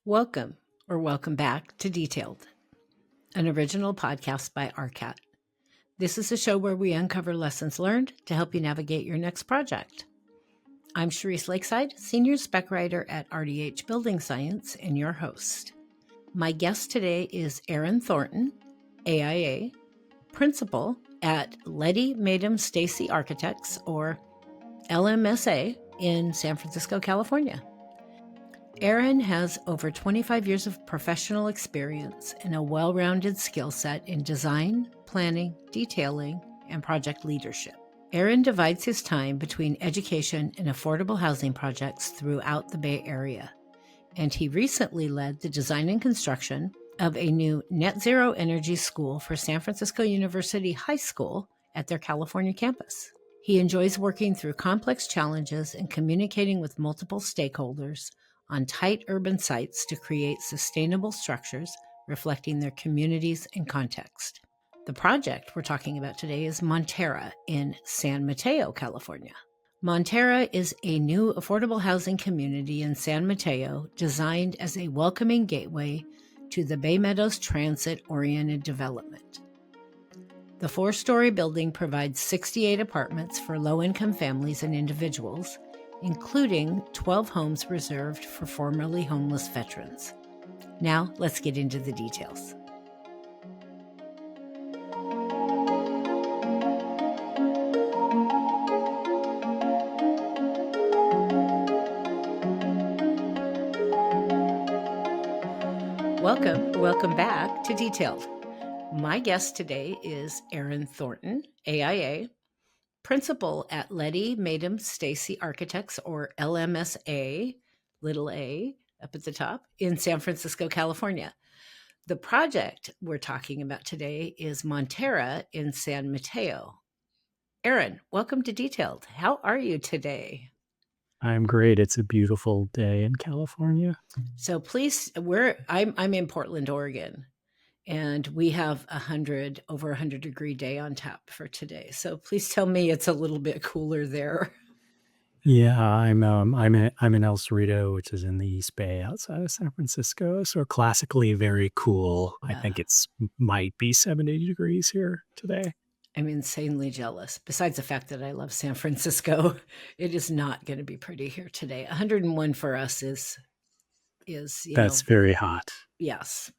Welcome or welcome back to Detailed, an original podcast by RCAT. This is a show where we uncover lessons learned to help you navigate your next project. I'm Cherise Lakeside, Senior Spec Writer at RDH Building Science, and your host. My guest today is Aaron Thornton, AIA, Principal at Leddy Maytum Stacy Architects, or LMSA, in San Francisco, California. Aaron has over 25 years of professional experience and a well-rounded skill set in design, planning, detailing, and project leadership. Aaron divides his time between education and affordable housing projects throughout the Bay Area, and he recently led the design and construction of a new net zero energy school for San Francisco University High School at their California campus. He enjoys working through complex challenges and communicating with multiple stakeholders on tight urban sites to create sustainable structures reflecting their communities and context. The project we're talking about today is Montara in San Mateo, California. Montara is a new affordable housing community in San Mateo designed as a welcoming gateway to the Bay Meadows transit-oriented development. The 4-story building provides 68 apartments for low-income families and individuals, including 12 homes reserved for formerly homeless veterans. Now, let's get into the details. Welcome back to Detailed. My guest today is Aaron Thornton, AIA, Principal at Leddy Maytum Stacy Architects, or LMSA, little a, up at the top, in San Francisco, California. The project we're talking about today is Montara in San Mateo. Aaron, welcome to Detailed. How are you today? I'm great. It's a beautiful day in California. So please, I'm in Portland, Oregon, and we have over 100 degree day on tap for today. So please tell me it's a little bit cooler there. Yeah, I'm in El Cerrito, which is in the East Bay outside of San Francisco. So classically very cool. I think might be 70 degrees here today. I'm insanely jealous. Besides the fact that I love San Francisco, it is not going to be pretty here today. 101 for us is That's very hot. Yes.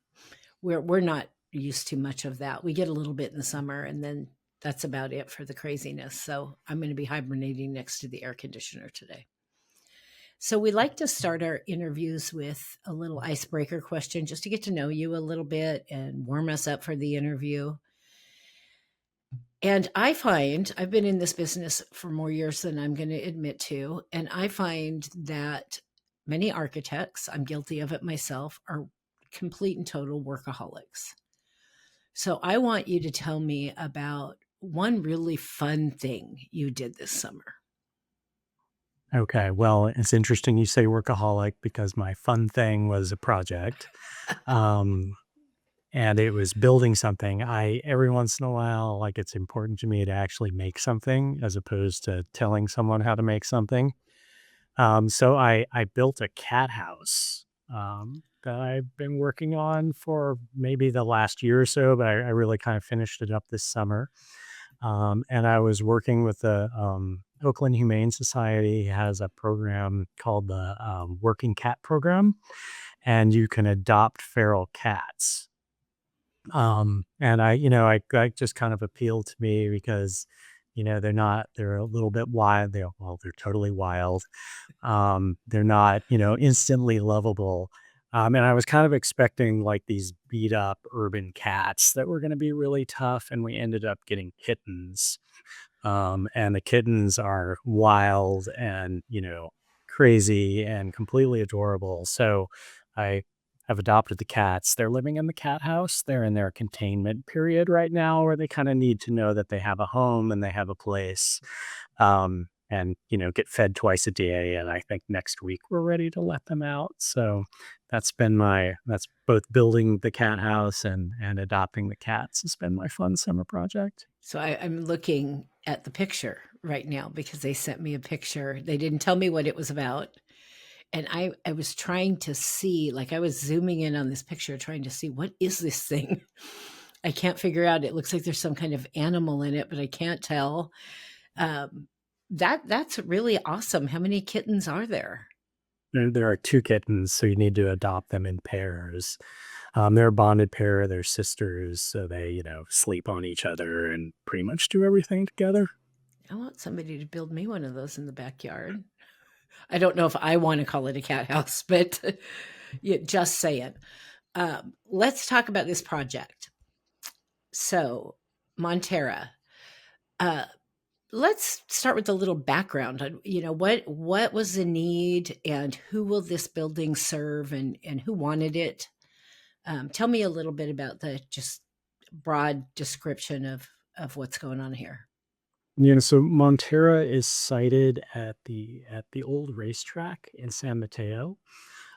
We're not used to much of that. We get a little bit in the summer, and then that's about it for the craziness. So I'm going to be hibernating next to the air conditioner today. So we like to start our interviews with a little icebreaker question just to get to know you a little bit and warm us up for the interview. And I find I've been in this business for more years than I'm going to admit to. And I find that many architects, I'm guilty of it myself, are complete and total workaholics. So I want you to tell me about one really fun thing you did this summer. Okay. Well, it's interesting you say workaholic because my fun thing was a project. And it was building something. Every once in a while, like, it's important to me to actually make something as opposed to telling someone how to make something. So I built a cat house that I've been working on for maybe the last year or so, but I really kind of finished it up this summer. And I was working with the Oakland Humane Society has a program called the Working Cat Program, and you can adopt feral cats. And I just kind of appealed to me because, they're a little bit wild. They're totally wild. They're not, instantly lovable. And I was kind of expecting like these beat up urban cats that were going to be really tough. And we ended up getting kittens. And the kittens are wild and, crazy and completely adorable. So I have adopted the cats. They're living in the cat house. They're in their containment period right now where they kind of need to know that they have a home and they have a place, and, get fed twice a day. And I think next week we're ready to let them out. So that's both building the cat house and adopting the cats has been my fun summer project. So I'm looking at the picture right now because they sent me a picture. They didn't tell me what it was about. And I was trying to see, like, I was zooming in on this picture, trying to see what is this thing. I can't figure out. It looks like there's some kind of animal in it, but I can't tell. Um, that's really awesome. How many kittens are there? There are 2 kittens, so you need to adopt them in pairs. They're a bonded pair, they're sisters, so they, sleep on each other and pretty much do everything together. I want somebody to build me one of those in the backyard. I don't know if I want to call it a cat house, but yeah, just saying. Let's talk about this project. So, Montara, uh, let's start with a little background on, what was the need and who will this building serve, and who wanted it. Tell me a little bit about the just broad description of what's going on here. So Montara is sited at the old racetrack in San Mateo.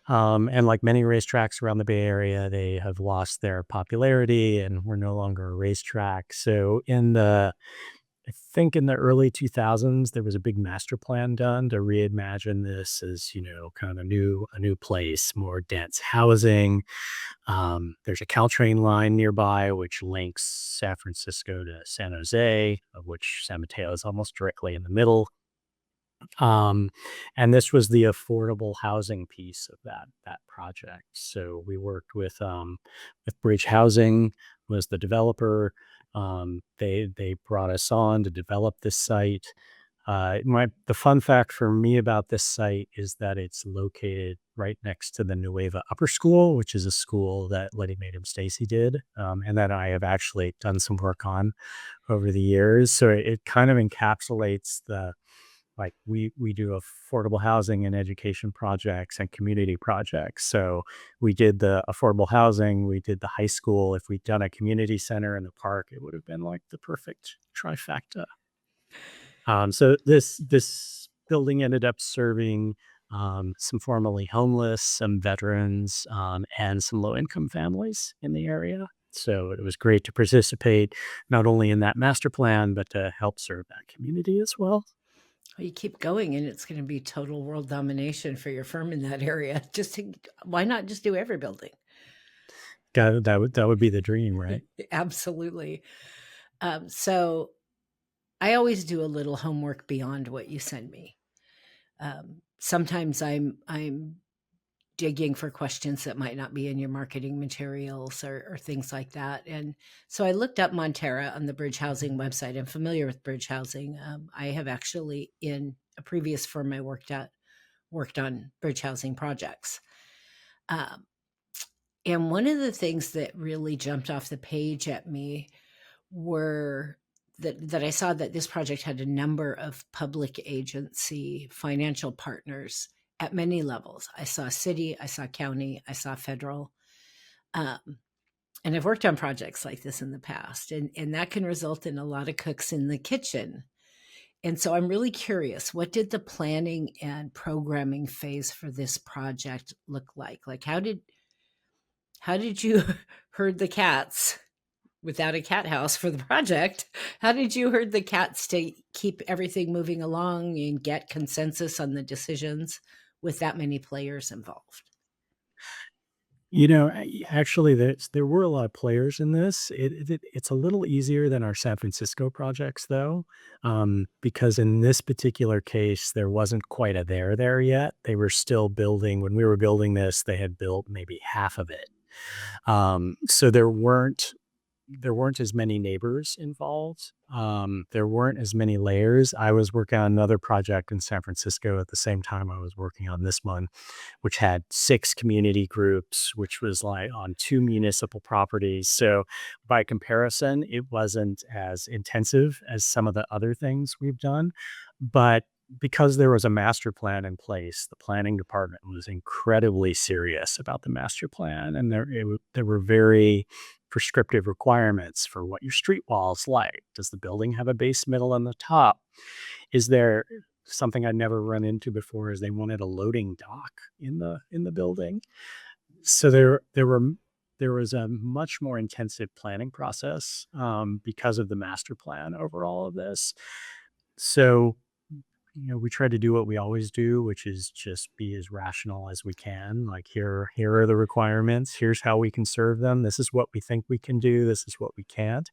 And like many racetracks around the Bay Area, they have lost their popularity and we're no longer a racetrack. So I think in the early 2000s, there was a big master plan done to reimagine this as, kind of a new place, more dense housing. There's a Caltrain line nearby, which links San Francisco to San Jose, of which San Mateo is almost directly in the middle. Um, and this was the affordable housing piece of that project. So we worked with Bridge Housing was the developer. They brought us on to develop this site. The fun fact for me about this site is that it's located right next to the Nueva Upper School, which is a school that Leddy Maytum Stacy did, and that I have actually done some work on over the years. So it kind of encapsulates the like we do affordable housing and education projects and community projects. So we did the affordable housing, we did the high school. If we'd done a community center in the park, it would have been like the perfect trifecta. So this building ended up serving some formerly homeless, some veterans, and some low income families in the area. So it was great to participate not only in that master plan, but to help serve that community as well. Well, you keep going, and it's going to be total world domination for your firm in that area. Why not just do every building? That would be the dream, right? Absolutely. So I always do a little homework beyond what you send me. Sometimes I'm digging for questions that might not be in your marketing materials, or things like that. And so I looked up Montara on the Bridge Housing website. I'm familiar with Bridge Housing. I have actually, in a previous firm I worked at, worked on bridge housing projects. Um, and one of the things that really jumped off the page at me were that I saw that this project had a number of public agency financial partners at many levels. I saw city, I saw county, I saw federal. Um, and I've worked on projects like this in the past, and that can result in a lot of cooks in the kitchen. And so I'm really curious, what did the planning and programming phase for this project look like? Like, how did you herd the cats without a cat house for the project? How did you herd the cats to keep everything moving along and get consensus on the decisions with that many players involved? Actually, there were a lot of players in this. It's a little easier than our San Francisco projects, though, because in this particular case, there wasn't quite a there yet. They were still building. When we were building this, they had built maybe half of it. So there weren't as many neighbors involved. There weren't as many layers. I was working on another project in San Francisco at the same time I was working on this one, which had 6 community groups, which was like on 2 municipal properties. So by comparison, it wasn't as intensive as some of the other things we've done. But because there was a master plan in place, the planning department was incredibly serious about the master plan, and there were very prescriptive requirements for what your street walls like. Does the building have a base, middle, and the top? Is there something I'd never run into before? Is they wanted a loading dock in the building. So there was a much more intensive planning process because of the master plan over all of this. So we try to do what we always do, which is just be as rational as we can. Like here are the requirements. Here's how we can serve them. This is what we think we can do. This is what we can't.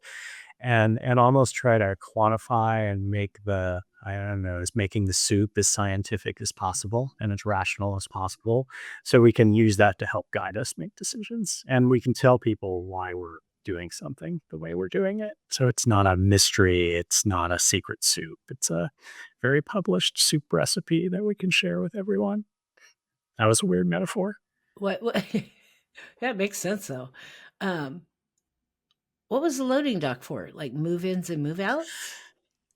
And almost try to quantify and make the, I don't know, is making the soup as scientific as possible and as rational as possible, so we can use that to help guide us make decisions, and we can tell people why we're doing something the way we're doing it. So it's not a mystery, it's not a secret soup. It's a very published soup recipe that we can share with everyone. That was a weird metaphor. What that makes sense though. Um, what was the loading dock for? Like move-ins and move-outs?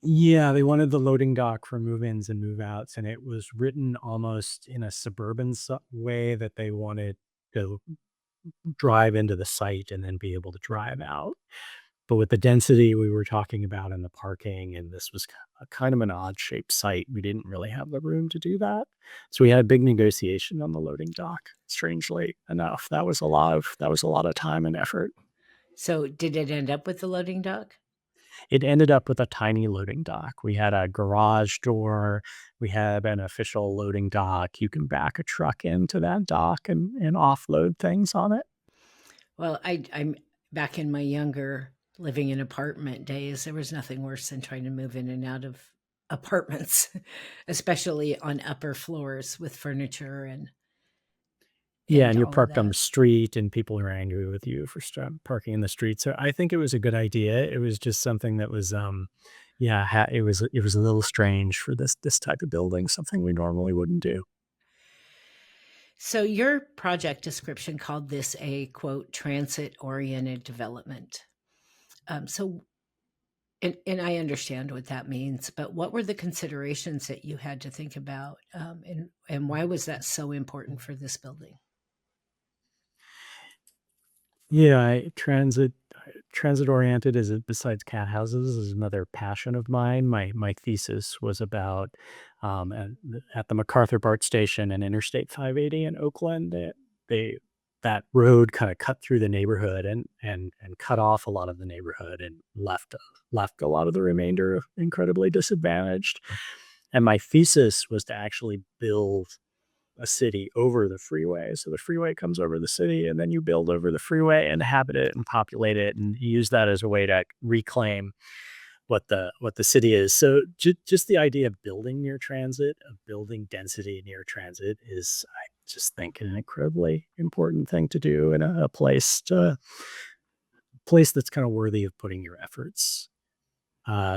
Yeah, they wanted the loading dock for move-ins and move-outs, and it was written almost in a suburban way that they wanted to drive into the site and then be able to drive out. But with the density we were talking about and the parking, and this was a kind of an odd-shaped site, we didn't really have the room to do that. So we had a big negotiation on the loading dock, strangely enough. That was a lot of time and effort. So did it end up with the loading dock? It ended up with a tiny loading dock. We had a garage door. We had an official loading dock. You can back a truck into that dock and offload things on it. Well, I'm back in my younger living in apartment days. There was nothing worse than trying to move in and out of apartments, especially on upper floors with furniture Yeah, and and you're all of parked on the that. street, and people are angry with you for parking in the street. So I think it was a good idea. It was just something that was, yeah, it was a little strange for this type of building, something we normally wouldn't do. So your project description called this a quote transit oriented development. So and I understand what that means, but what were the considerations that you had to think about, and why was that so important for this building? Yeah, transit oriented is besides cat houses is another passion of mine. My thesis was about at the MacArthur BART station and Interstate 580 in Oakland. They that road kind of cut through the neighborhood and cut off a lot of the neighborhood and left a lot of the remainder incredibly disadvantaged. And my thesis was to actually build a city over the freeway. So the freeway comes over the city, and then you build over the freeway, inhabit it, and populate it, and use that as a way to reclaim what the city is. So just the idea of building near transit, of building density near transit, is, I just think, an incredibly important thing to do in a place that's kind of worthy of putting your efforts.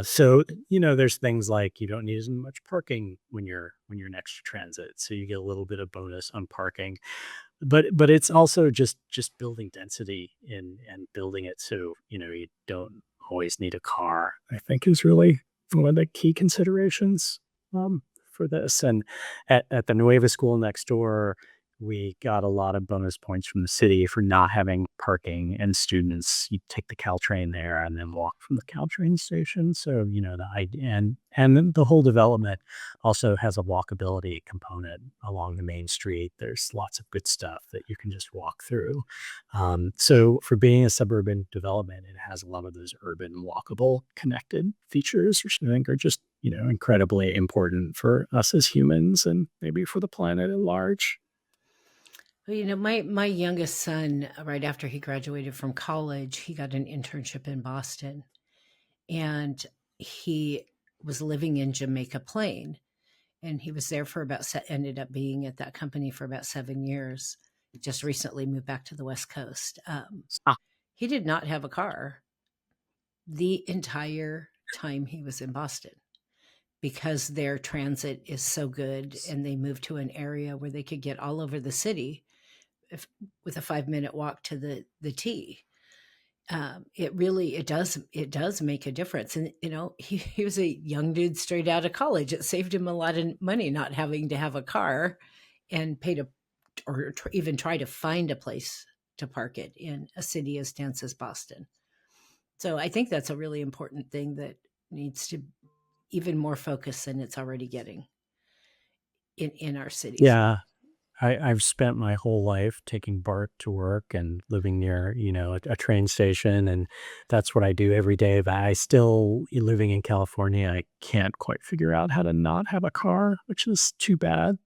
So there's things like you don't need as much parking when you're next to transit, so you get a little bit of bonus on parking. But it's also just building density in and building it so you don't always need a car. I think is really one of the key considerations for this. And at the Nueva school next door, we got a lot of bonus points from the city for not having parking, and students, you take the Caltrain there and then walk from the Caltrain station. So, the idea, and then the whole development also has a walkability component along the main street. There's lots of good stuff that you can just walk through. So for being a suburban development, it has a lot of those urban walkable connected features, which I think are just, incredibly important for us as humans and maybe for the planet at large. Well, my youngest son, right after he graduated from college, he got an internship in Boston, and he was living in Jamaica Plain, and he was there for ended up being at that company for about 7 years. He just recently moved back to the West Coast. Ah, He did not have a car the entire time he was in Boston because their transit is so good, and they moved to an area where they could get all over the city if, with a 5-minute walk to the T. It does make a difference. And he was a young dude straight out of college. It saved him a lot of money not having to have a car and pay to or even try to find a place to park it in a city as dense as Boston. So I think that's a really important thing that needs to even more focus than it's already getting in our cities. yeah, I've spent my whole life taking BART to work and living near, a train station, and that's what I do every day. But I still, living in California, I can't quite figure out how to not have a car, which is too bad.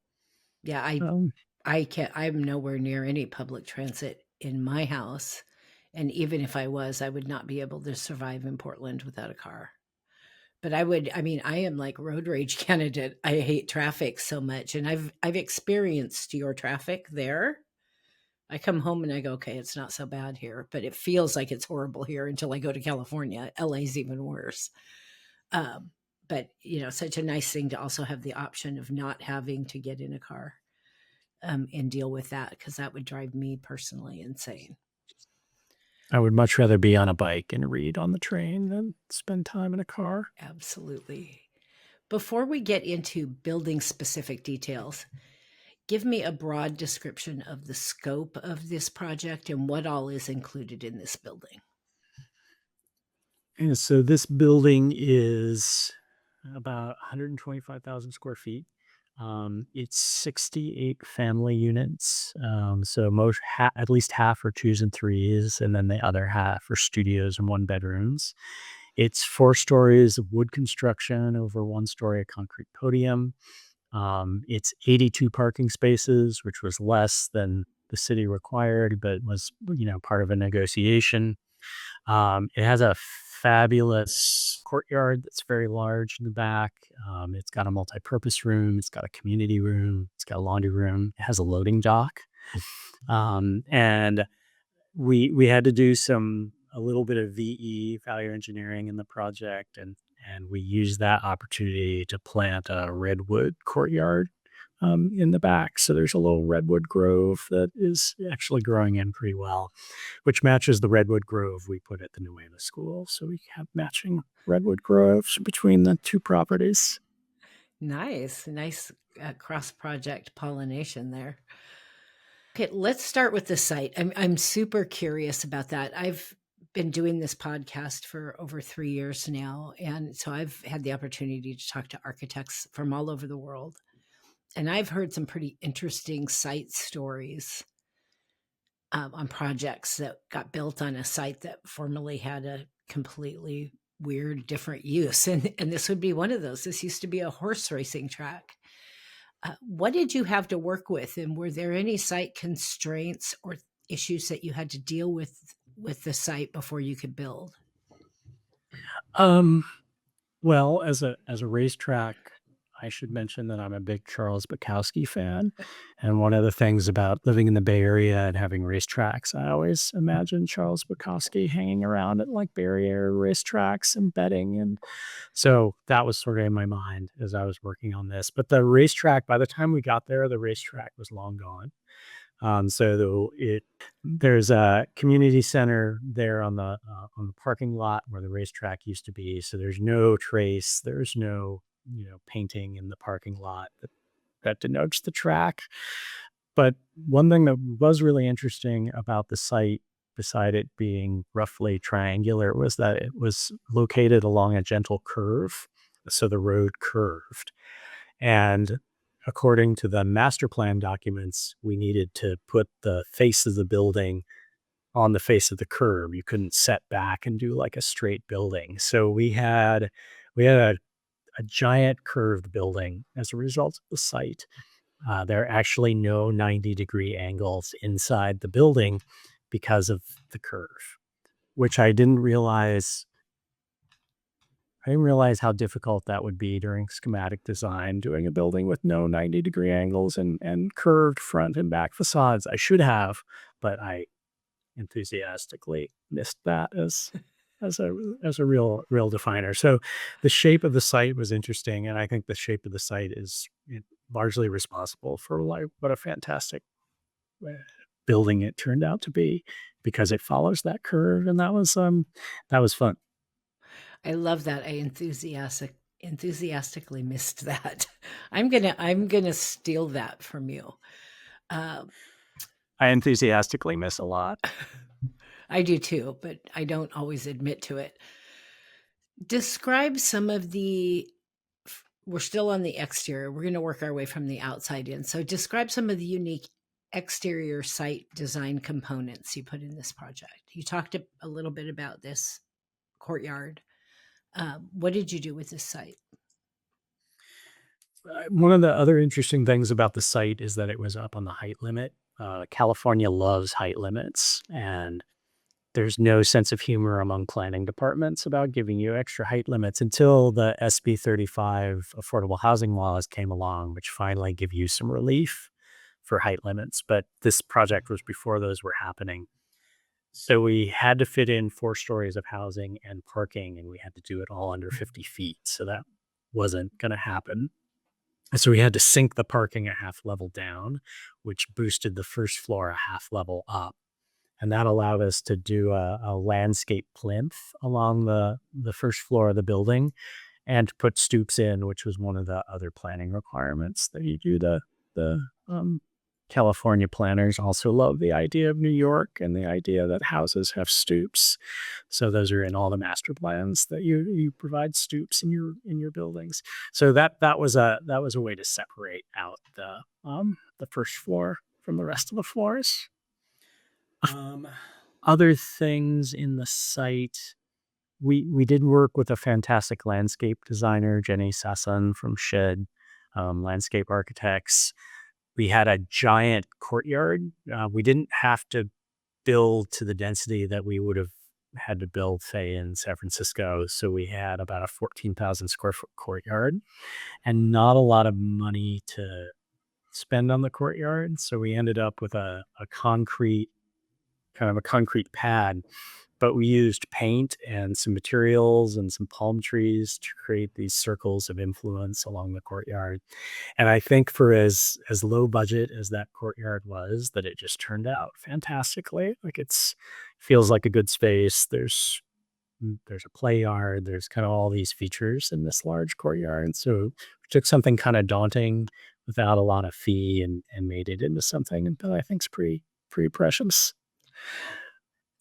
Yeah, Um, I can't I'm nowhere near any public transit in my house, and even if I was, I would not be able to survive in Portland without a car. But I mean, I am like road rage candidate. I hate traffic so much, and I've experienced your traffic there. I come home and I go, "Okay, it's not so bad here," but it feels like it's horrible here until I go to California. LA's even worse. Um, but, such a nice thing to also have the option of not having to get in a car, and deal with that, because that would drive me personally insane. I would much rather be on a bike and read on the train than spend time in a car. Absolutely. Before we get into building specific details, give me a broad description of the scope of this project and what all is included in this building. And so this building is about 125,000 square feet. It's 68 family units. So at least half are twos and threes, and then the other half are studios and one bedrooms. It's 4 stories of wood construction over 1 story of concrete podium. It's 82 parking spaces, which was less than the city required, but was, part of a negotiation. It has a fabulous courtyard that's very large in the back. It's got a multi-purpose room. It's got a community room. It's got a laundry room. It has a loading dock. And we had to do a little bit of value engineering in the project, and we used that opportunity to plant a redwood courtyard in the back. So there's a little redwood grove that is actually growing in pretty well, which matches the redwood grove we put at the Nueva School. So we have matching redwood groves between the two properties. Nice cross project pollination there. Okay, let's start with the site. I'm super curious about that. I've been doing this podcast for over 3 years now, and so I've had the opportunity to talk to architects from all over the world, and I've heard some pretty interesting site stories, on projects that got built on a site that formerly had a completely weird, different use, and this would be one of those. This used to be a horse racing track. What did you have to work with, and were there any site constraints or issues that you had to deal with the site before you could build? Um, well, as a racetrack, I should mention that I'm a big Charles Bukowski fan, and one of the things about living in the Bay Area and having racetracks, I always imagine Charles Bukowski hanging around at like Bay Area racetracks and betting, and so that was sort of in my mind as I was working on this. But the racetrack, by the time we got there, the racetrack was long gone. There's a community center there on the parking lot where the racetrack used to be. So there's no trace. There's no painting in the parking lot that denotes the track. But one thing that was really interesting about the site, beside it being roughly triangular, was that it was located along a gentle curve. So the road curved. And according to the master plan documents, we needed to put the face of the building on the face of the curve. You couldn't set back and do like a straight building. So we had a giant curved building as a result of the site. There are actually no 90-degree angles inside the building because of the curve, which I didn't realize how difficult that would be during schematic design, doing a building with no 90-degree angles and curved front and back facades. I should have, but I enthusiastically missed that as a real definer. So the shape of the site was interesting, and I think the shape of the site is largely responsible for like what a fantastic uh, building it turned out to be, because it follows that curve, and that was fun. I love that. I enthusiastically missed that. I'm gonna steal that from you. Um, I enthusiastically miss a lot. I do too, but I don't always admit to it. Describe some of the we're still on the exterior. We're going to work our way from the outside in. So describe some of the unique exterior site design components you put in this project. You talked a little bit about this courtyard. What did you do with this site? One of the other interesting things about the site is that it was up on the height limit. California loves height limits, and there's no sense of humor among planning departments about giving you extra height limits until the SB 35 affordable housing laws came along, which finally give you some relief for height limits. But this project was before those were happening. So we had to fit in 4 stories of housing and parking, and we had to do it all under 50 feet. So that wasn't going to happen. And so we had to sink the parking a half level down, which boosted the first floor a half level up. And that allowed us to do a landscape plinth along the first floor of the building and to put stoops in, which was one of the other planning requirements that you do. The California planners also love the idea of New York and the idea that houses have stoops. So those are in all the master plans that you provide stoops in your buildings. So that was a way to separate out the first floor from the rest of the floors. Other things in the site, we did work with a fantastic landscape designer, Jenny Sasson from Shed Landscape Architects. We had a giant courtyard. We didn't have to build to the density that we would have had to build, say, in San Francisco. So we had about a 14,000 square foot courtyard and not a lot of money to spend on the courtyard. So we ended up with a concrete pad, but we used paint and some materials and some palm trees to create these circles of influence along the courtyard. And I think for as low budget as that courtyard was, that it just turned out fantastically. Like feels like a good space. There's a play yard. There's kind of all these features in this large courtyard. So we took something kind of daunting without a lot of fee and made it into something that I think is pretty precious.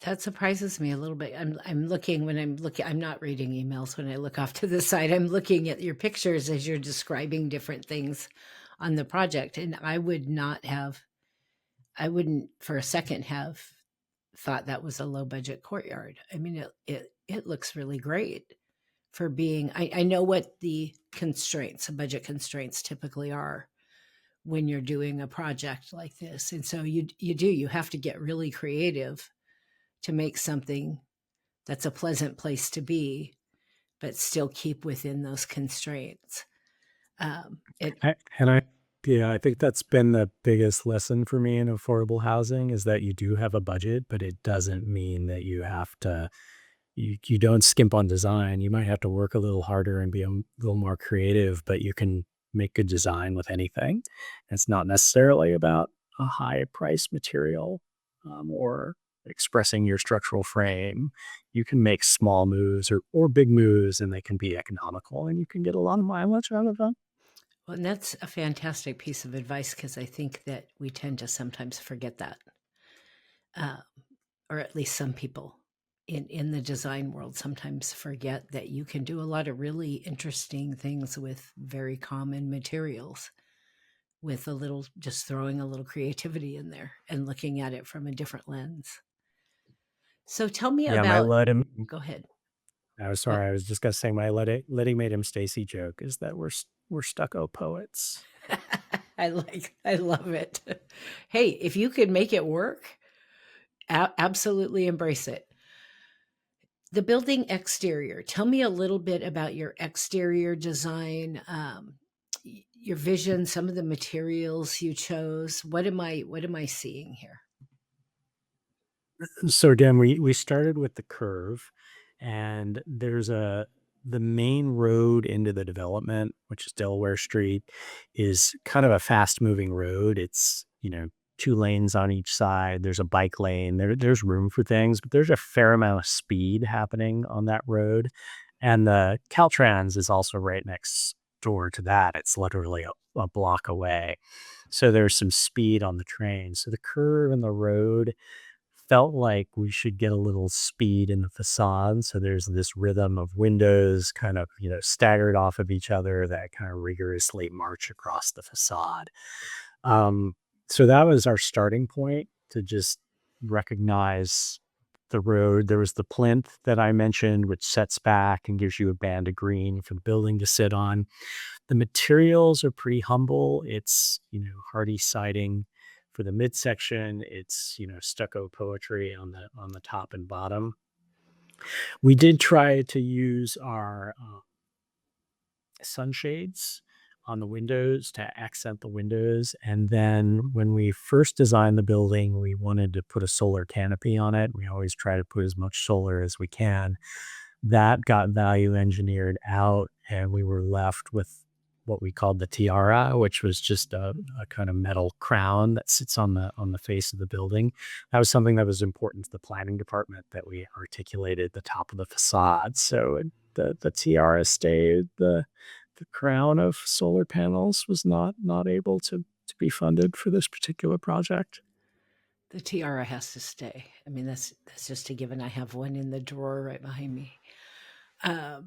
That surprises me a little bit. I'm looking when I'm looking. I'm not reading emails when I look off to the side. I'm looking at your pictures as you're describing different things on the project, and I wouldn't for a second have thought that was a low budget courtyard. I mean, it looks really great for being. I know what the budget constraints typically are when you're doing a project like this, and so you have to get really creative to make something that's a pleasant place to be, but still keep within those constraints. I think that's been the biggest lesson for me in affordable housing is that you do have a budget, but it doesn't mean that you have to, you don't skimp on design. You might have to work a little harder and be a little more creative, but you can make good design with anything. It's not necessarily about a high price material or expressing your structural frame. You can make small moves or big moves, and they can be economical, and you can get a lot of mileage out of them. Well, and that's a fantastic piece of advice because I think that we tend to sometimes forget that, or at least some people in the design world sometimes forget that you can do a lot of really interesting things with very common materials, with just throwing a little creativity in there and looking at it from a different lens. So tell me Yeah, about. Go ahead. I was sorry. I was just gonna say my Leddy Maytum Stacy joke is that we're stucco poets. I love it. Hey, if you could make it work, absolutely embrace it. The building exterior. Tell me a little bit about your exterior design, your vision, some of the materials you chose. What am I seeing here? So again, we started with the curve, and the main road into the development, which is Delaware Street, is kind of a fast moving road. It's 2 lanes on each side. There's a bike lane. There's room for things, but there's a fair amount of speed happening on that road. And the Caltrans is also right next door to that. It's literally a block away. So there's some speed on the train. So the curve and the road felt like we should get a little speed in the facade. So there's this rhythm of windows kind of, staggered off of each other that kind of rigorously march across the facade. Um, so that was our starting point to just recognize the road. There was the plinth that I mentioned, which sets back and gives you a band of green for the building to sit on. The materials are pretty humble. It's, hardy siding for the midsection. It's, stucco poetry on the top and bottom. We did try to use our sunshades on the windows to accent the windows. And then when we first designed the building, we wanted to put a solar canopy on it. We always try to put as much solar as we can. That got value engineered out, and we were left with what we called the tiara, which was just a kind of metal crown that sits on the face of the building. That was something that was important to the planning department, that we articulated the top of the facade. So the tiara stayed. The crown of solar panels was not able to be funded for this particular project. The tiara has to stay. I mean, that's just a given. I have one in the drawer right behind me. Can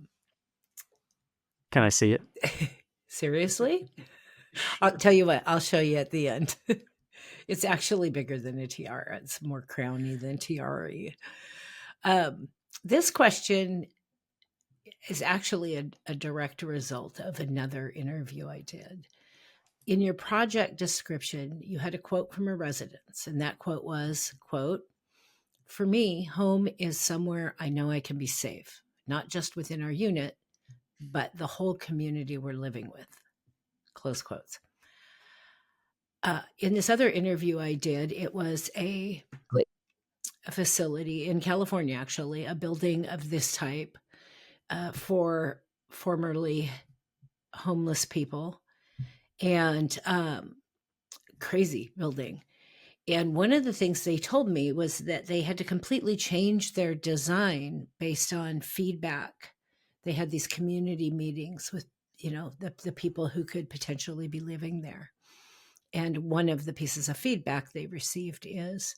I see it? Seriously? I'll tell you what, I'll show you at the end. It's actually bigger than a tiara. It's more crowny than tiara-y. This question is actually a direct result of another interview I did. In your project description, you had a quote from a resident, and that quote was, quote, "For me, home is somewhere I know I can be safe, not just within our unit, but the whole community we're living with," close quotes. In this other interview I did, it was a facility in California, actually, a building of this type for formerly homeless people, and crazy building. And one of the things they told me was that they had to completely change their design based on feedback. They had these community meetings with, the people who could potentially be living there. And one of the pieces of feedback they received is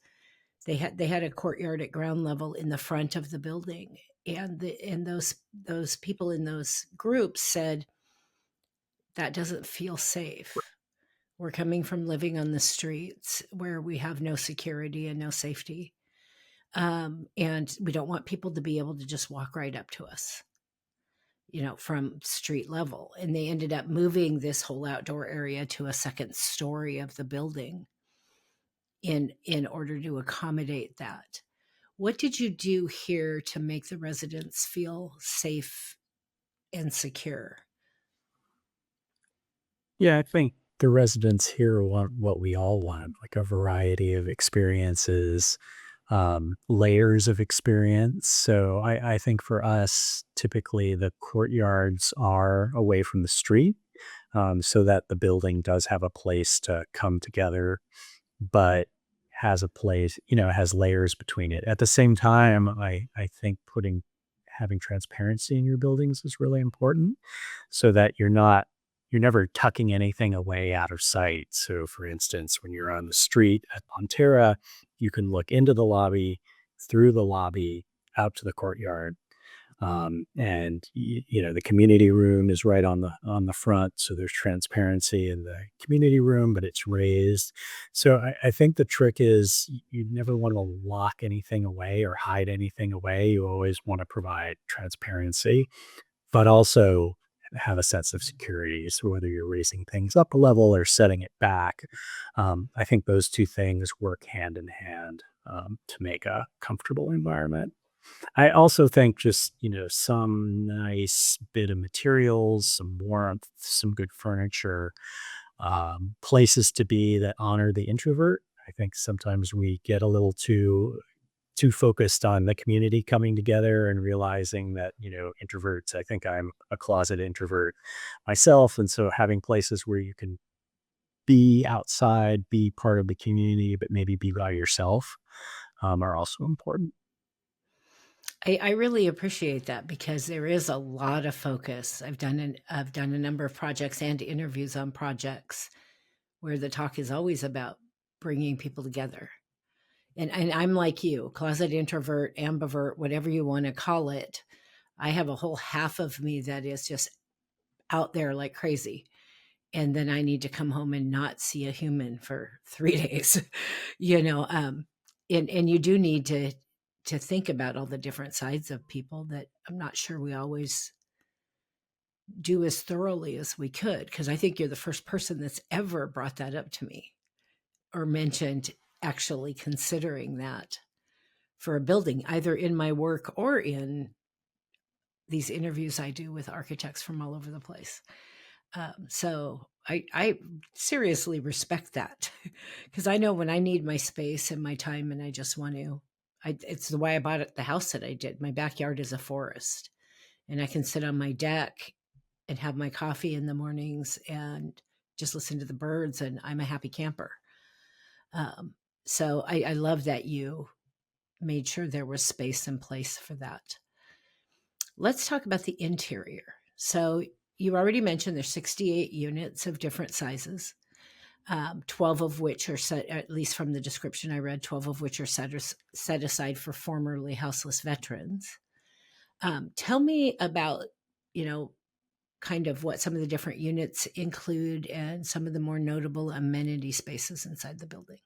they had a courtyard at ground level in the front of the building, and those people in those groups said that doesn't feel safe. We're coming from living on the streets where we have no security and no safety. And we don't want people to be able to just walk right up to us, from street level. And they ended up moving this whole outdoor area to a second story of the building in order to accommodate that. What did you do here to make the residents feel safe and secure? Yeah, I think the residents here want what we all want, like a variety of experiences, layers of experience. So I think for us, typically the courtyards are away from the street, so that the building does have a place to come together, but has a place, has layers between it. At the same time, I think having transparency in your buildings is really important, so that you're never tucking anything away out of sight. So for instance, when you're on the street at Montara, you can look into the lobby, through the lobby, out to the courtyard. And the community room is right on the front, so there's transparency in the community room, but it's raised. So I think the trick is you never want to lock anything away or hide anything away. You always want to provide transparency, but also have a sense of security. So whether you're raising things up a level or setting it back, I think those two things work hand in hand to make a comfortable environment. I also think just, some nice bit of materials, some warmth, some good furniture, places to be that honor the introvert. I think sometimes we get a little too focused on the community coming together and realizing that, introverts, I think I'm a closet introvert myself. And so having places where you can be outside, be part of the community, but maybe be by yourself, are also important. I really appreciate that, because there is a lot of focus. I've done a number of projects and interviews on projects where the talk is always about bringing people together. And I'm like you, closet introvert, ambivert, whatever you want to call it. I have a whole half of me that is just out there like crazy. And then I need to come home and not see a human for 3 days, you know. And you do need to think about all the different sides of people that I'm not sure we always do as thoroughly as we could. Because I think you're the first person that's ever brought that up to me or mentioned actually considering that for a building, either in my work or in these interviews I do with architects from all over the place. So I seriously respect that because I know when I need my space and my time and I just want to, it's the way I bought the house that I did. My backyard is a forest and I can sit on my deck and have my coffee in the mornings and just listen to the birds, and I'm a happy camper. So I love that you made sure there was space and place for that. Let's talk about the interior. So you already mentioned there's 68 units of different sizes, 12 of which are set, at least from the description I read, 12 of which are set aside for formerly houseless veterans. Tell me about, you know, kind of what some of the different units include and some of the more notable amenity spaces inside the building.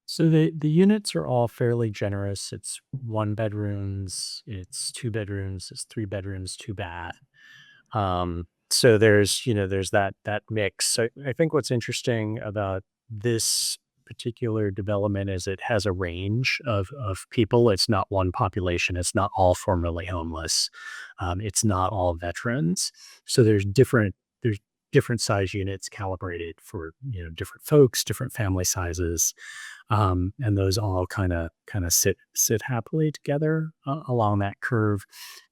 So the units are all fairly generous. It's one bedrooms, it's two bedrooms, it's three bedrooms, two bath. So there's, there's that mix. So I think what's interesting about this particular development is it has a range of people. It's not one population. It's not all formerly homeless. It's not all veterans. So there's different size units calibrated for different folks, different family sizes, and those all kind of sit happily together along that curve.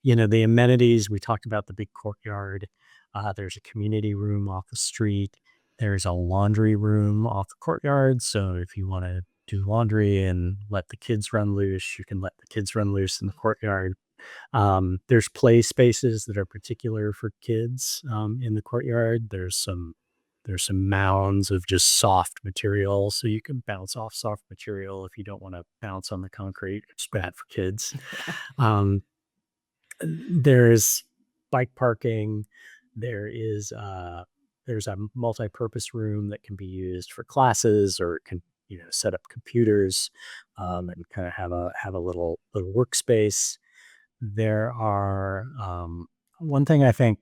The amenities, we talked about the big courtyard. There's a community room off the street. There's a laundry room off the courtyard. So if you want to do laundry and let the kids run loose, you can let the kids run loose in the courtyard. There's play spaces that are particular for kids in the courtyard. There's some mounds of just soft material, so you can bounce off soft material if you don't want to bounce on the concrete. It's bad for kids. Um, there's bike parking. There's a multi-purpose room that can be used for classes, or it can set up computers and kind of have a little workspace. There are one thing I think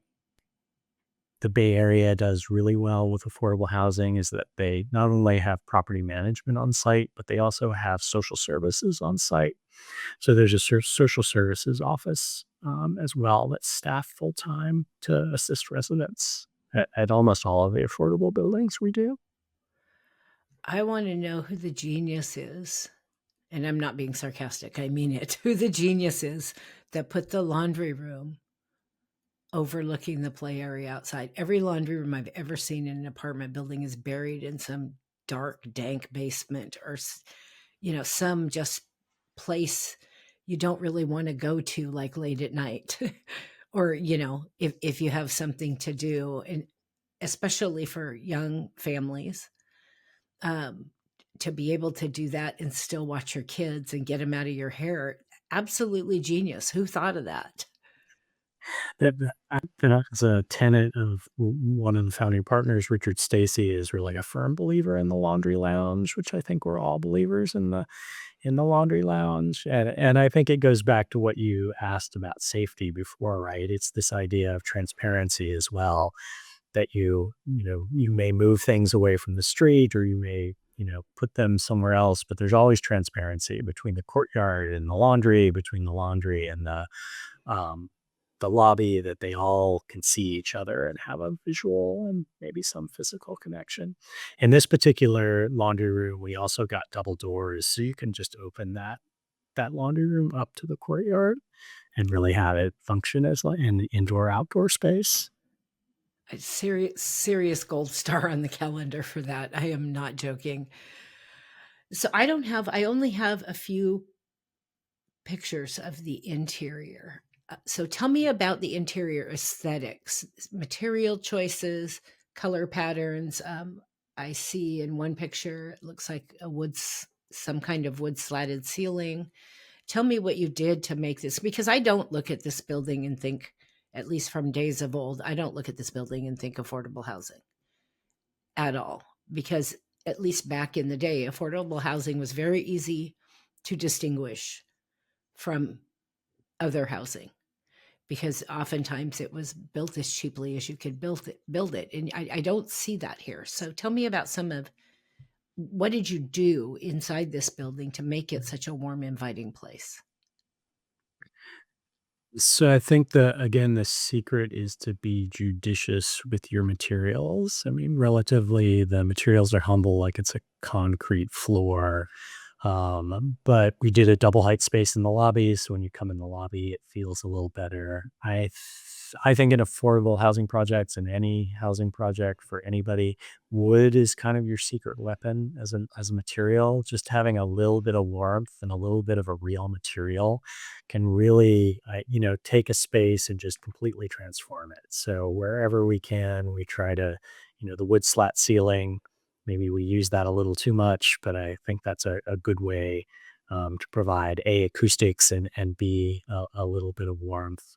the Bay Area does really well with affordable housing is that they not only have property management on site, but they also have social services on site. So there's a social services office as well that's staffed full time to assist residents at almost all of the affordable buildings we do. I want to know who the genius is, and I'm not being sarcastic, I mean it, who the genius is that put the laundry room overlooking the play area outside. Every laundry room I've ever seen in an apartment building is buried in some dark, dank basement or, some just place you don't really want to go to like late at night or, if you have something to do, and especially for young families, um, to be able to do that and still watch your kids and get them out of your hair. Absolutely genius. Who thought of that? That is a tenet of one of the founding partners, Richard Stacy, is really a firm believer in the laundry lounge, which I think we're all believers in the laundry lounge. And I think it goes back to what you asked about safety before, right? It's this idea of transparency as well, that you may move things away from the street, or you may, put them somewhere else, but there's always transparency between the courtyard and the laundry, between the laundry and um, the lobby, that they all can see each other and have a visual and maybe some physical connection. In this particular laundry room, we also got double doors, so you can just open that laundry room up to the courtyard and really have it function as like an indoor-outdoor space. A serious gold star on the calendar for that. I am not joking. So I only have a few pictures of the interior. So tell me about the interior aesthetics, material choices, color patterns. I see in one picture, it looks like a some kind of wood slatted ceiling. Tell me what you did to make this, because I don't look at this building and think, at least from days of old, I don't look at this building and think affordable housing at all. Because at least back in the day, affordable housing was very easy to distinguish from other housing, because oftentimes it was built as cheaply as you could build it. And I don't see that here. So tell me about some of, what did you do inside this building to make it such a warm, inviting place? So I think the secret is to be judicious with your materials. I mean, relatively, the materials are humble, like it's a concrete floor. But we did a double height space in the lobby, so when you come in the lobby, it feels a little better. I think in affordable housing projects and any housing project for anybody, wood is kind of your secret weapon as a material. Just having a little bit of warmth and a little bit of a real material can really, take a space and just completely transform it. So wherever we can, we try to, the wood slat ceiling. Maybe we use that a little too much, but I think that's a good way to provide A, acoustics, and B, a little bit of warmth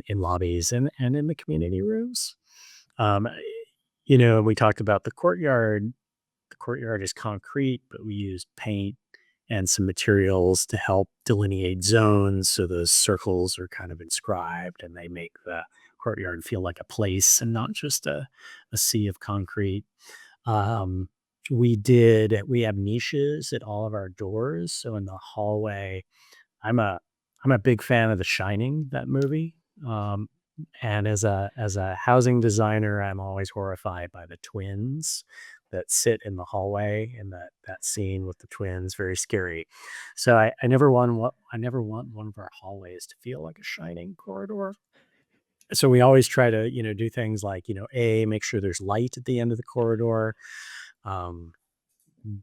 in lobbies and in the community rooms. Um, we talked about the courtyard. The courtyard is concrete, but we use paint and some materials to help delineate zones. So those circles are kind of inscribed and they make the courtyard feel like a place and not just a sea of concrete. Um, we have niches at all of our doors. So in the hallway, I'm a I'm a big fan of The Shining, that movie. Um, and as a housing designer, I'm always horrified by the twins that sit in the hallway in that scene with the twins, very scary. So I never want one of our hallways to feel like a shining corridor. So we always try to, do things like, A, make sure there's light at the end of the corridor. Um,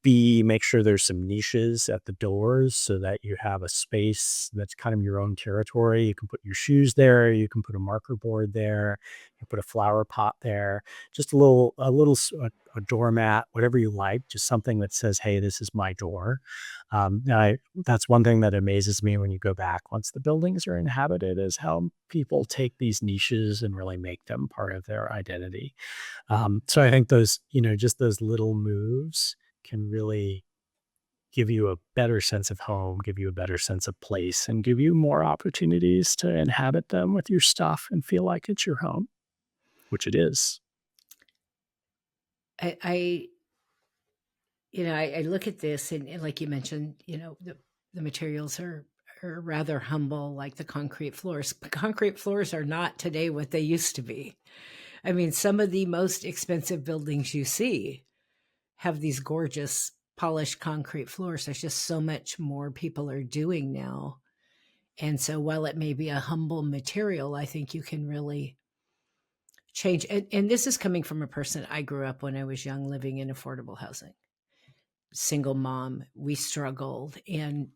B, make sure there's some niches at the doors so that you have a space that's kind of your own territory. You can put your shoes there, you can put a marker board there, you can put a flower pot there, just a doormat, whatever you like, just something that says, "Hey, this is my door." That's one thing that amazes me when you go back once the buildings are inhabited is how people take these niches and really make them part of their identity. So I think just those little moves can really give you a better sense of home, give you a better sense of place, and give you more opportunities to inhabit them with your stuff and feel like it's your home, which it is. I I look at this, and like you mentioned, the materials are rather humble, like the concrete floors. But concrete floors are not today what they used to be. I mean, some of the most expensive buildings you see have these gorgeous polished concrete floors. There's just so much more people are doing now. And so while it may be a humble material, I think you can really change. And this is coming from a person, I grew up when I was young living in affordable housing. Single mom, we struggled. And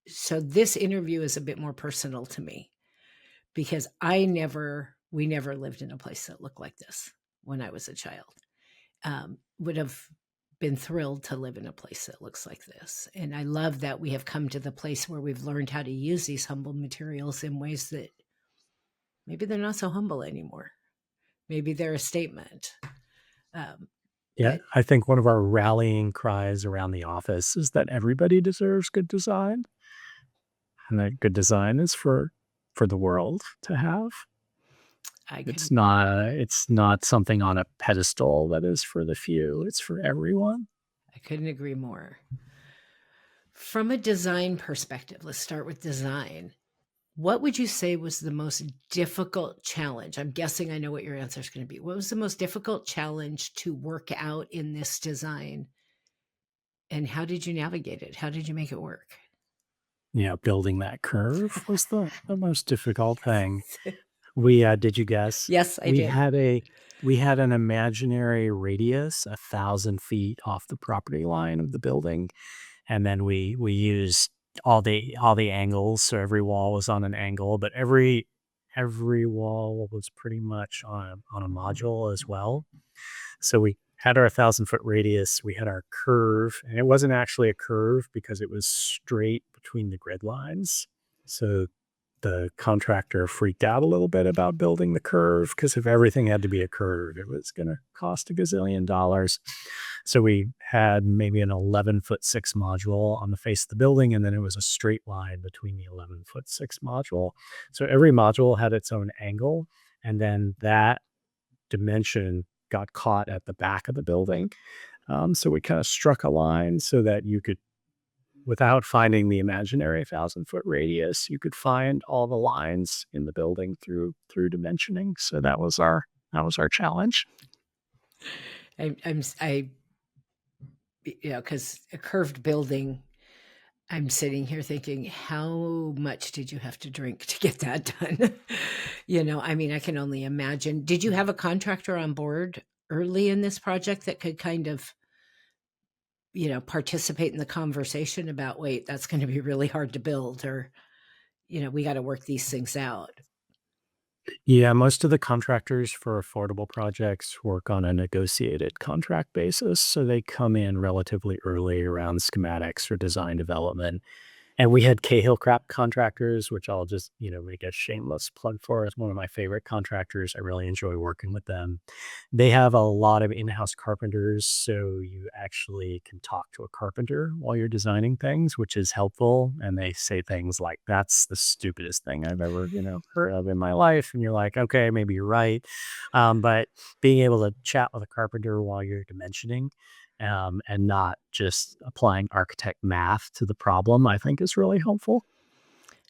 so this interview is a bit more personal to me, because we never lived in a place that looked like this when I was a child. Would have been thrilled to live in a place that looks like this. And I love that we have come to the place where we've learned how to use these humble materials in ways that maybe they're not so humble anymore. Maybe they're a statement. Um, Yeah, but I think one of our rallying cries around the office is that everybody deserves good design, and that good design is for the world to have. I It's couldn't not it's not something on a pedestal that is for the few. It's for everyone. I couldn't agree more. From a design perspective, let's start with design. What would you say was the most difficult challenge? I'm guessing I know what your answer is going to be. What was the most difficult challenge to work out in this design? And how did you navigate it? How did you make it work? Yeah, building that curve was the most difficult thing. Did you guess? Yes, I We did. had a we had an imaginary radius 1,000 feet off the property line of the building, and then we used all the angles, so every wall was on an angle, but every wall was pretty much on a module as well. So we had our 1,000-foot radius, we had our curve, and it wasn't actually a curve because it was straight between the grid lines. So the contractor freaked out a little bit about building the curve because if everything had to be a curve, it was going to cost a gazillion dollars. So we had maybe an 11-foot 6 module on the face of the building, and then it was a straight line between the 11-foot 6 module. So every module had its own angle, and then that dimension got caught at the back of the building. So we kind of struck a line so that you could, without finding the imaginary 1,000-foot radius, you could find all the lines in the building through dimensioning. So that was our challenge. I because a curved building, I'm sitting here thinking, how much did you have to drink to get that done? I mean, I can only imagine. Did you have a contractor on board early in this project that could kind of, participate in the conversation about, wait, that's going to be really hard to build, or, we got to work these things out? Yeah, most of the contractors for affordable projects work on a negotiated contract basis. So they come in relatively early around schematics or design development. And we had Cahill Crap contractors, which I'll just, make a shameless plug for as one of my favorite contractors. I really enjoy working with them. They have a lot of in-house carpenters, so you actually can talk to a carpenter while you're designing things, which is helpful. And they say things like, "That's the stupidest thing I've ever, heard of in my life." And you're like, "Okay, maybe you're right." But being able to chat with a carpenter while you're dimensioning and not just applying architect math to the problem, I think is really helpful.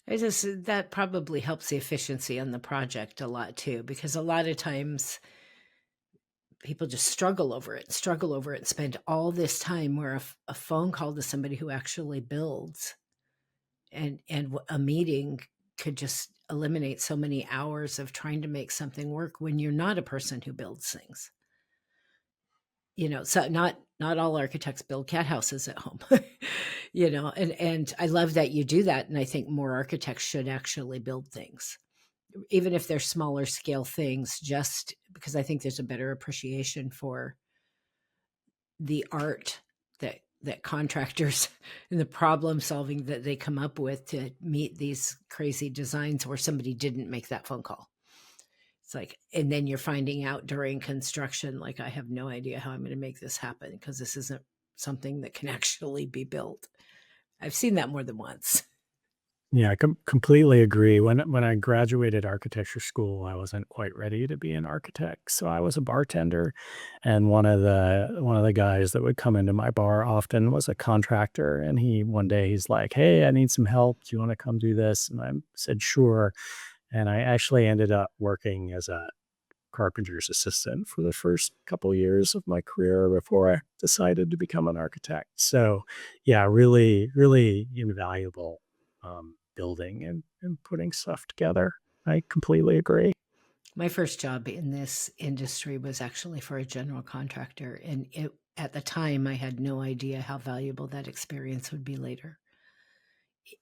That probably helps the efficiency on the project a lot too, because a lot of times people just struggle over it, and spend all this time where a phone call to somebody who actually builds and a meeting could just eliminate so many hours of trying to make something work when you're not a person who builds things. So not all architects build cat houses at home. And I love that you do that, and I think more architects should actually build things, even if they're smaller scale things, just because I think there's a better appreciation for the art that contractors and the problem solving that they come up with to meet these crazy designs where somebody didn't make that phone call. It's like, and then you're finding out during construction, like, I have no idea how I'm going to make this happen because this isn't something that can actually be built. I've seen that more than once. Yeah, I completely agree. When I graduated architecture school, I wasn't quite ready to be an architect, so I was a bartender, and one of the guys that would come into my bar often was a contractor, and one day he's like, "Hey, I need some help. Do you want to come do this?" And I said, "Sure." And I actually ended up working as a carpenter's assistant for the first couple years of my career before I decided to become an architect. So, yeah, really, really invaluable building and putting stuff together. I completely agree. My first job in this industry was actually for a general contractor, and at the time I had no idea how valuable that experience would be later.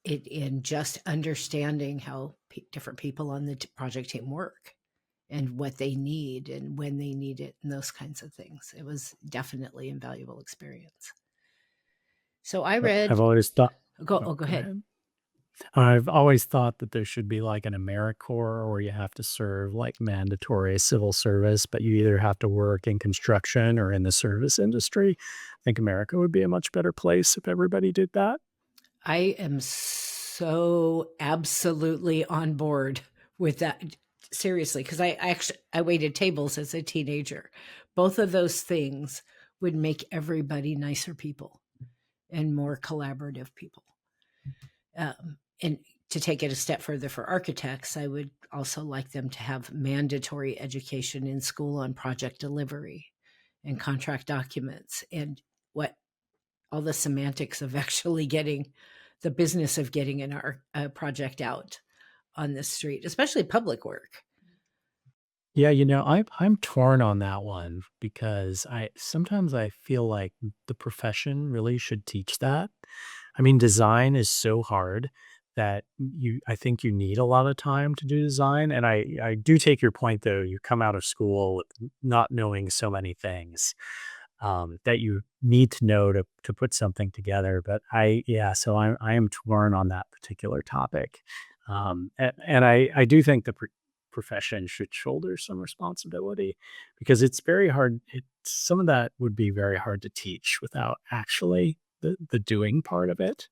It in just understanding how different people on the project team work and what they need and when they need it and those kinds of things. It was definitely an invaluable experience. So I I've read. always thought, Go oh, go go ahead. ahead. I've always thought that there should be like an AmeriCorps where you have to serve like mandatory civil service, but you either have to work in construction or in the service industry. I think America would be a much better place if everybody did that. I am so absolutely on board with that. Seriously, because I waited tables as a teenager. Both of those things would make everybody nicer people and more collaborative people. And to take it a step further for architects, I would also like them to have mandatory education in school on project delivery and contract documents and what all the semantics of actually getting the business of getting a project out on the street, especially public work. Yeah, I'm torn on that one because I sometimes I feel like the profession really should teach that. I mean, design is so hard that I think you need a lot of time to do design. And I do take your point though. You come out of school with not knowing so many things. that you need to know to put something together. But so I am torn on that particular topic, and I do think the profession should shoulder some responsibility because it's very hard. Some of that would be very hard to teach without actually the doing part of it.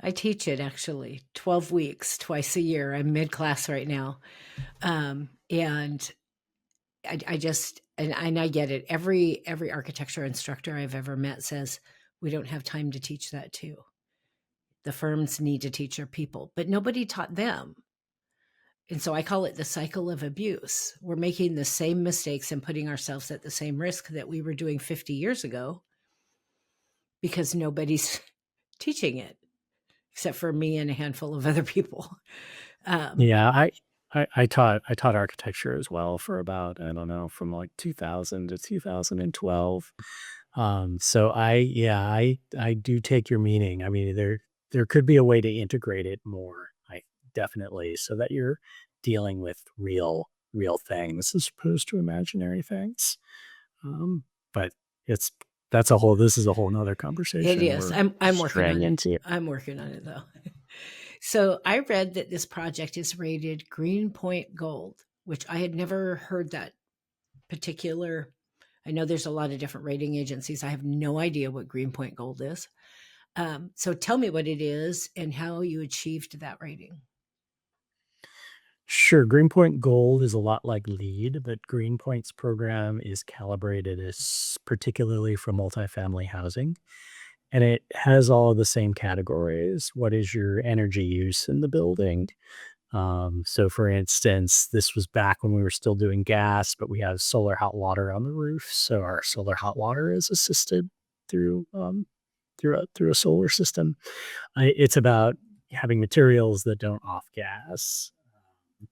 I teach it actually 12 weeks, twice a year. I'm mid-class right now. And I just, and I get it. Every architecture instructor I've ever met says, we don't have time to teach that too. The firms need to teach their people, but nobody taught them. And so I call it the cycle of abuse. We're making the same mistakes and putting ourselves at the same risk that we were doing 50 years ago because nobody's teaching it except for me and a handful of other people. Yeah, I taught architecture as well for about, I don't know, from like 2000 to 2012. So I do take your meaning. I mean, there could be a way to integrate it more, I definitely, so that you're dealing with real things as opposed to imaginary things. Um, but it's this is a whole nother It conversation is. we're I'm working straying on it. into. I'm working on it though. So I read that this project is rated Greenpoint Gold, which I had never heard that particular. I know there's a lot of different rating agencies. I have no idea what Greenpoint Gold is. So tell me what it is and how you achieved that rating. Sure, Greenpoint Gold is a lot like LEED, but Greenpoint's program is calibrated as particularly for multifamily housing, and it has all of the same categories. What is your energy use in the building? So for instance, this was back when we were still doing gas, but we have solar hot water on the roof. So our solar hot water is assisted through through a solar system. It's about having materials that don't off gas.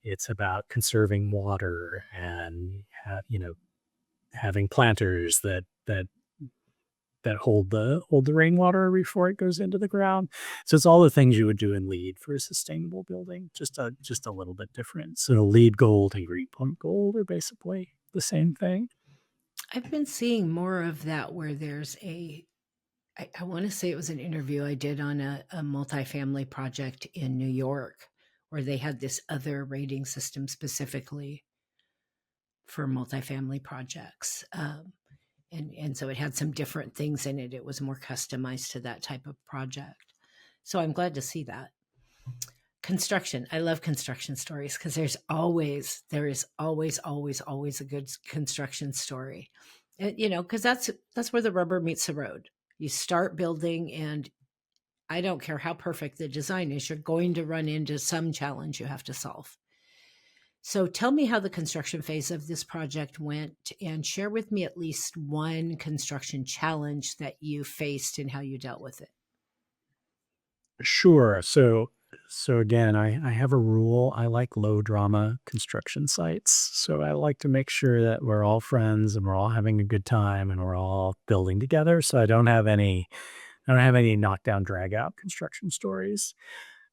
It's about conserving water and having planters that hold the rainwater before it goes into the ground. So it's all the things you would do in LEED for a sustainable building, just a little bit different. So LEED Gold and Greenpoint Gold are basically the same thing. I've been seeing more of that where there's I want to say it was an interview I did on a multifamily project in New York where they had this other rating system specifically for multifamily projects. And so it had some different things in it. It was more customized to that type of project. So I'm glad to see that. Construction. I love construction stories because there is always a good construction story. And, because that's where the rubber meets the road. You start building, and I don't care how perfect the design is, you're going to run into some challenge you have to solve. So tell me how the construction phase of this project went and share with me at least one construction challenge that you faced and how you dealt with it. Sure. So again, I have a rule. I like low drama construction sites. So I like to make sure that we're all friends and we're all having a good time and we're all building together. So I don't have any knockdown drag out construction stories.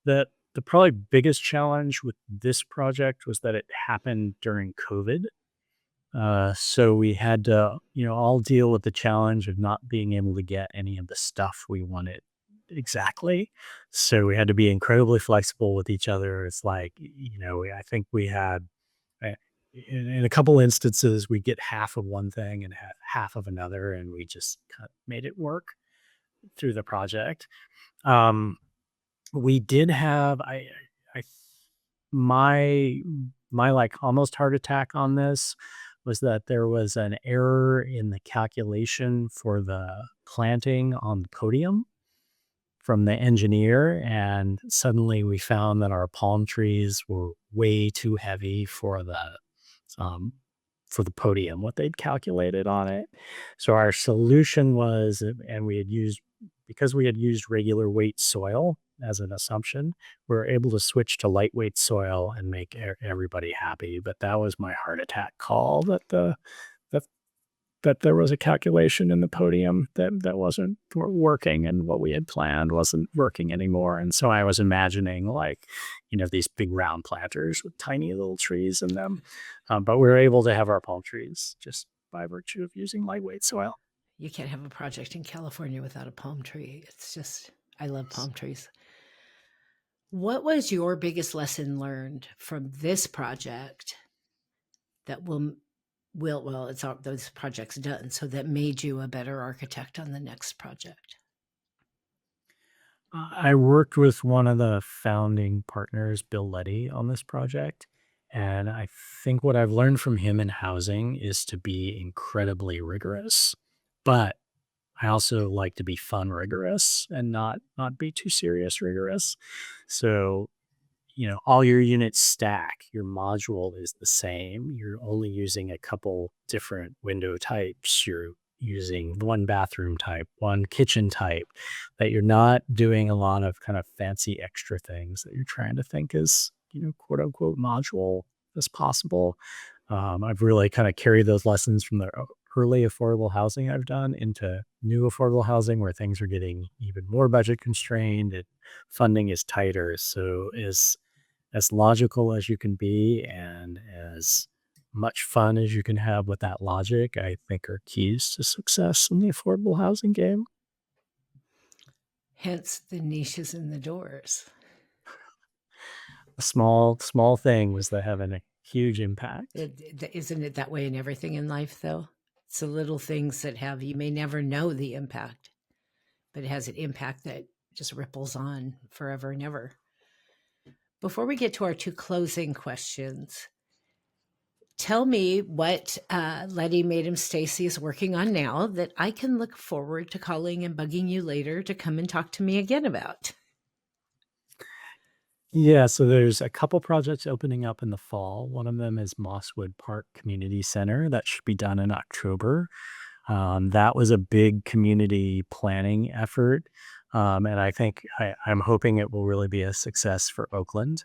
The probably biggest challenge with this project was that it happened during COVID. So we had to, all deal with the challenge of not being able to get any of the stuff we wanted exactly. So we had to be incredibly flexible with each other. It's like, I think we had, uh, in a couple instances, we get half of one thing and half of another, and we just made it work through the project. Um, we did have, I, my, my like almost heart attack on this was that there was an error in the calculation for the planting on the podium from the engineer, and suddenly we found that our palm trees were way too heavy um, for the podium, what they'd calculated on it. So our solution was, and because we had used regular weight soil as an assumption, we were able to switch to lightweight soil and make everybody happy. But that was my heart attack call that that there was a calculation in the podium that wasn't working, and what we had planned wasn't working anymore. And so I was imagining like, these big round planters with tiny little trees in them. But we were able to have our palm trees just by virtue of using lightweight soil. You can't have a project in California without a palm tree. It's just, I love palm trees. What was your biggest lesson learned from this project that it's all those projects done, so that made you a better architect on the next project? I worked with one of the founding partners, Bill Leddy, on this project. And I think what I've learned from him in housing is to be incredibly rigorous. But I also like to be fun rigorous and not be too serious rigorous. So, all your units stack, your module is the same. You're only using a couple different window types. You're using one bathroom type, one kitchen type, that you're not doing a lot of kind of fancy extra things that you're trying to think as, quote unquote module as possible. I've really kind of carried those lessons from the early affordable housing I've done into new affordable housing where things are getting even more budget constrained and funding is tighter. So as logical as you can be and as much fun as you can have with that logic, I think are keys to success in the affordable housing game. Hence the niches and the doors. A small thing was that having a huge impact. Isn't it that way in everything in life, though? It's the little things that you may never know the impact, but it has an impact that just ripples on forever and ever. Before we get to our two closing questions, tell me what Leddy Maytum Stacy is working on now that I can look forward to calling and bugging you later to come and talk to me again about. Yeah, so there's a couple projects opening up in the fall. One of them is Mosswood Park Community Center. That should be done in October. That was a big community planning effort. And I think I'm hoping it will really be a success for Oakland.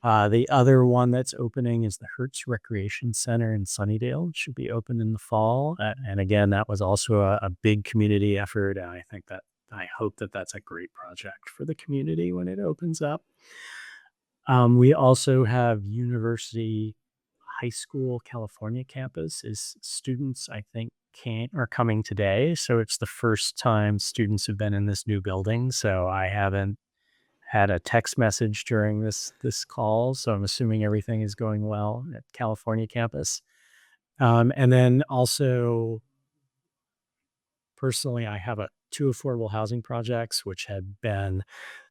The other one that's opening is the Hertz Recreation Center in Sunnydale. It should be open in the fall. And again, that was also a big community effort. And I hope that that's a great project for the community when it opens up. We also have University High School California campus. Is students, I think, are coming today. So it's the first time students have been in this new building. So I haven't had a text message during this call. So I'm assuming everything is going well at California campus. And then also, personally, I have two affordable housing projects which had been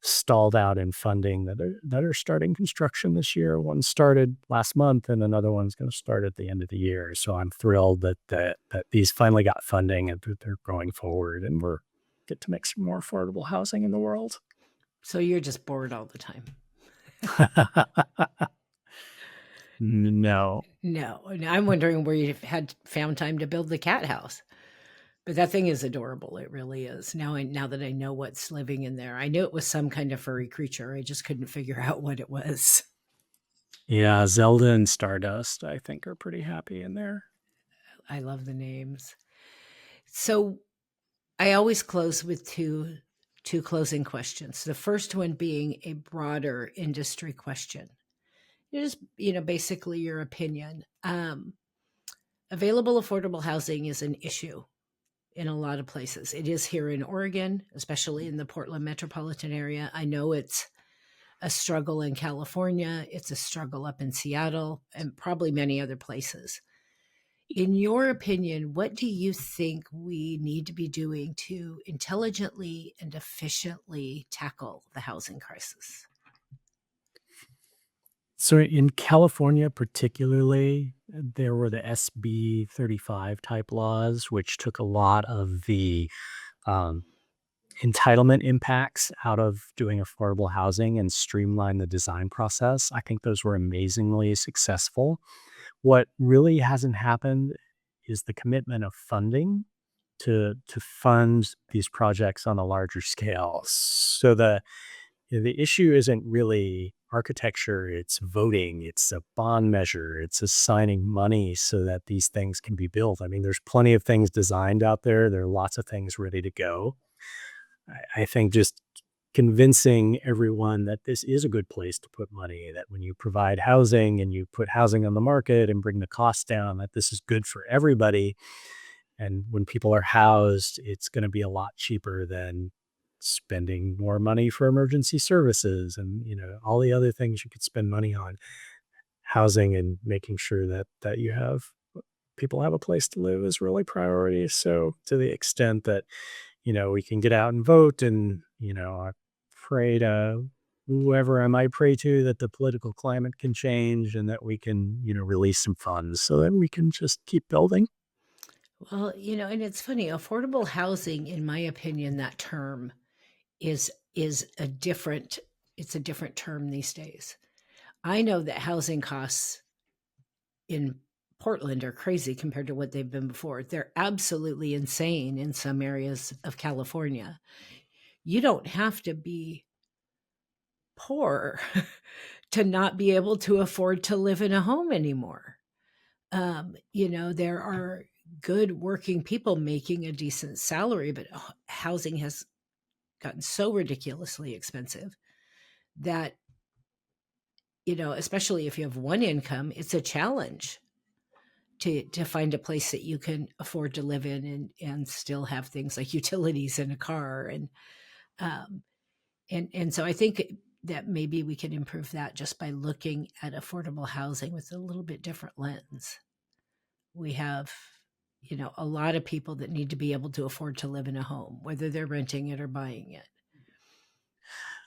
stalled out in funding that are starting construction this year. One started last month, and another one's going to start at the end of the year. So I'm thrilled that these finally got funding and that they're going forward, and we're get to make some more affordable housing in the world. So you're just bored all the time. No. I'm wondering where you had found time to build the cat house. But that thing is adorable. It really is. Now that I know what's living in there, I knew it was some kind of furry creature. I just couldn't figure out what it was. Yeah, Zelda and Stardust, I think, are pretty happy in there. I love the names. So I always close with two closing questions. The first one being a broader industry question. Just, basically your opinion. Available affordable housing is an issue in a lot of places. It is here in Oregon, especially in the Portland metropolitan area. I know it's a struggle in California. It's a struggle up in Seattle and probably many other places. In your opinion, what do you think we need to be doing to intelligently and efficiently tackle the housing crisis? So in California, particularly, there were the SB 35 type laws, which took a lot of the entitlement impacts out of doing affordable housing and streamlined the design process. I think those were amazingly successful. What really hasn't happened is the commitment of funding to fund these projects on a larger scale. So the issue isn't really architecture, it's voting, it's a bond measure, it's assigning money so that these things can be built. I mean, there's plenty of things designed out there. There are lots of things ready to go. I think just convincing everyone that this is a good place to put money, that when you provide housing and you put housing on the market and bring the costs down, that this is good for everybody. And when people are housed, it's going to be a lot cheaper than spending more money for emergency services and, all the other things you could spend money on. Housing and making sure that you have people have a place to live is really priority. So to the extent that, we can get out and vote and, I pray to whoever I might pray to that the political climate can change and that we can, release some funds so that we can just keep building. Well, and it's funny, affordable housing, in my opinion, that term is a different it's a different term these days. I know that housing costs in Portland are crazy compared to what they've been before. They're absolutely insane in some areas of California. You don't have to be poor to not be able to afford to live in a home anymore. There are good working people making a decent salary, but housing has gotten so ridiculously expensive that, especially if you have one income, it's a challenge to find a place that you can afford to live in and still have things like utilities and a car. Um, and so I think that maybe we can improve that just by looking at affordable housing with a little bit different lens. We have, a lot of people that need to be able to afford to live in a home, whether they're renting it or buying it.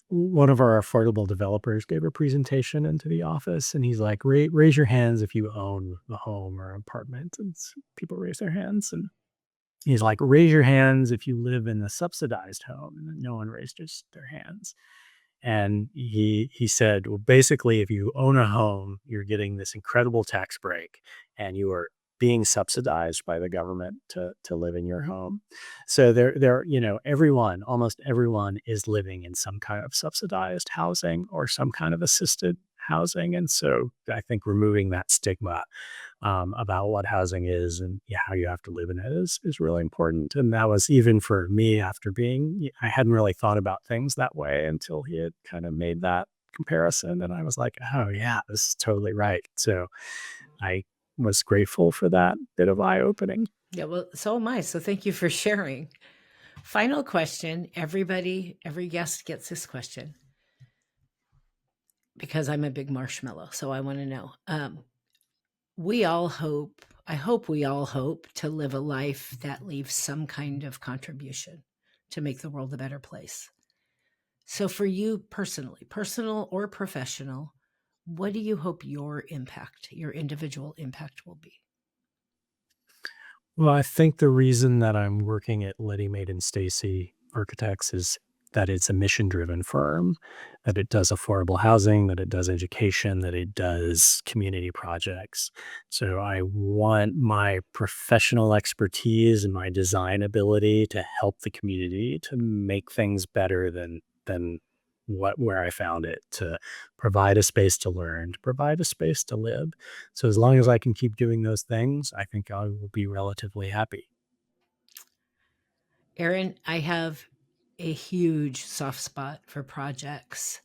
One of our affordable developers gave a presentation into the office, and he's like, Raise your hands if you own a home or apartment." And people raise their hands, and he's like, "Raise your hands if you live in a subsidized home." And then no one raised their hands. And he said, well, basically, if you own a home, you're getting this incredible tax break, and you are being subsidized by the government to live in your home. So almost everyone is living in some kind of subsidized housing or some kind of assisted housing. And so I think removing that stigma about what housing is and how you have to live in it is really important. And that was even for me I hadn't really thought about things that way until he had kind of made that comparison. And I was like, oh yeah, this is totally right. So I was grateful for that bit of eye opening. Yeah, well, so am I. So thank you for sharing. Final question. Every guest gets this question because I'm a big marshmallow. So I want to know. I hope we all hope to live a life that leaves some kind of contribution to make the world a better place. So for you personally, personal or professional, what do you hope your individual impact will be? Well, I think the reason that I'm working at Leddy Maytum Stacy Architects is that it's a mission-driven firm, that it does affordable housing, that it does education, that it does community projects. So I want my professional expertise and my design ability to help the community to make things better than where I found it, to provide a space to learn, to provide a space to live. So as long as I can keep doing those things, I think I will be relatively happy. Aaron, I have a huge soft spot for projects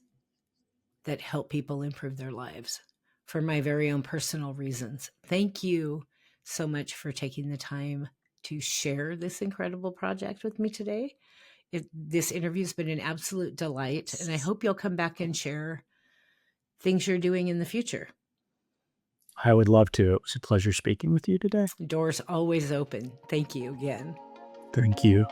that help people improve their lives for my very own personal reasons. Thank you so much for taking the time to share this incredible project with me today. This interview has been an absolute delight, and I hope you'll come back and share things you're doing in the future. I would love to. It was a pleasure speaking with you today. Doors always open. Thank you again. Thank you.